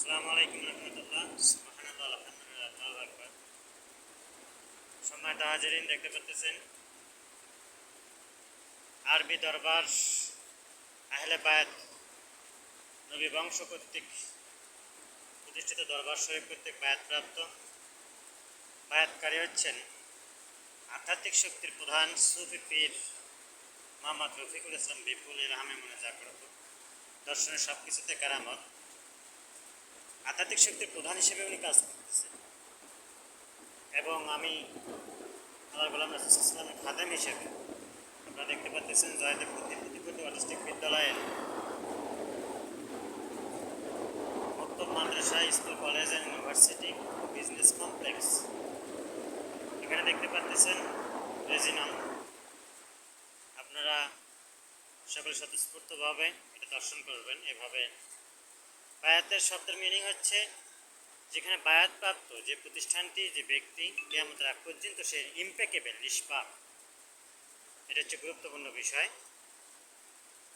আসসালামু আলাইকুম রহমতুল্লাহ। সুবহানাল্লাহ, আলহামদুলিল্লাহ, আল্লাহু আকবার। সম্মানিত হাজিরিন, দেখতে পাচ্ছেন আরবি দরবার আহলে বায়াত নবী বংশ কর্তৃক প্রতিষ্ঠিত দরবার শরীফ কর্তৃক বায়াতপ্রাপ্ত বায়াতকারী হচ্ছেন আধ্যাত্মিক শক্তির প্রধান সুফি পীর মোহাম্মদ রফিকুল ইসলাম বিপুল রাহমে মনে জাগ্রত। দর্শনের সব কিছুতে কারামত। আধ্যাত্মিক শক্তির প্রধান হিসেবে উনি কাজ করতেছেন এবং আমি আল্লাহ গোলাম রাসূল ইসলামের খাদেম হিসেবে আপনারা দেখতে পাচ্ছেন জয়দেব প্রতিপতি অটিস্টিক বিদ্যালয়ের মক্তব মাদ্রাসা school college and university business complex. এখানে দেখতে পাচ্ছেন রেজিনাম। আপনারা সকলে স্বতঃস্ফূর্তভাবে এটা দর্শন করবেন। এভাবে বায়াতের শব্দের মিনিং হচ্ছে যেখানে বায়াতপ্রাপ্ত যে প্রতিষ্ঠানটি, যে ব্যক্তি কিয়ামতের আগ পর্যন্ত সে ইম্পেকেবল, নিষ্পাপ। এটা হচ্ছে গুরুত্বপূর্ণ বিষয়।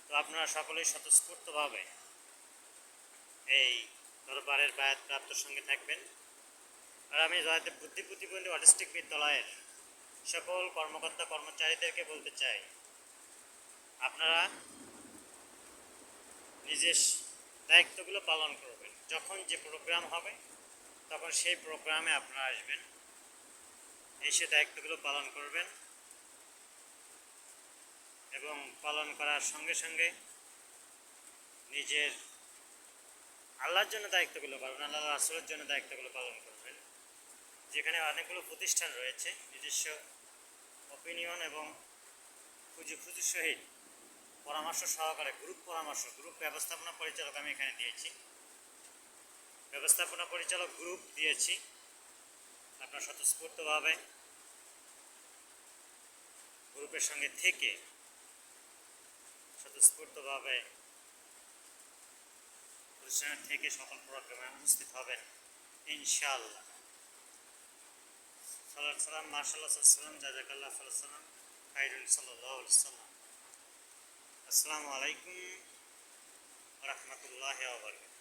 তো আপনারা সকলেই স্বতঃস্ফূর্তভাবে এই দরবারের বায়াতপ্রাপ্তর সঙ্গে থাকবেন। আর আমি জয়দেব বুদ্ধি প্রতিবন্ধী অটিস্টিক বিদ্যালয়ের সকল কর্মকর্তা কর্মচারীদেরকে বলতে চাই, আপনারা নিজের দায়িত্বগুলো পালন করবেন। যখন যে প্রোগ্রাম হবে তখন সেই প্রোগ্রামে আপনারা আসবেন, এসে দায়িত্বগুলো পালন করবেন এবং পালন করার সঙ্গে সঙ্গে নিজের আল্লাহর জন্য দায়িত্বগুলো পালন, আল্লাহ রাসূলের জন্য দায়িত্বগুলো পালন করবেন। যেখানে অনেকগুলো প্রতিষ্ঠান রয়েছে, নিজস্ব অপিনিয়ন এবং খুঁজে সহিত পরামর্শ সহকারে গ্রুপ ব্যবস্থাপনা পরিচালক আমি এখানে দিয়েছি, ব্যবস্থাপনা পরিচালক গ্রুপ দিয়েছি। আপনার স্বতঃস্ফূর্তভাবে গ্রুপের সঙ্গে থেকে স্বতঃস্ফূর্তভাবে প্রতিষ্ঠানের থেকে সকল প্রোগ্রামে উপস্থিত হবেন ইনশাআল্লাহ। সাল্লাল্লাহু সাল্লাম মাশাআল্লাহ সাল্লাম জাযাকাল্লাহ সাল্লাম খায়রুন সাল্লাল্লাহু আলাইহি সাল্লাম। আসসালামু আলাইকুম ওয়া রাহমাতুল্লাহি ওয়া বারাকাতুহু।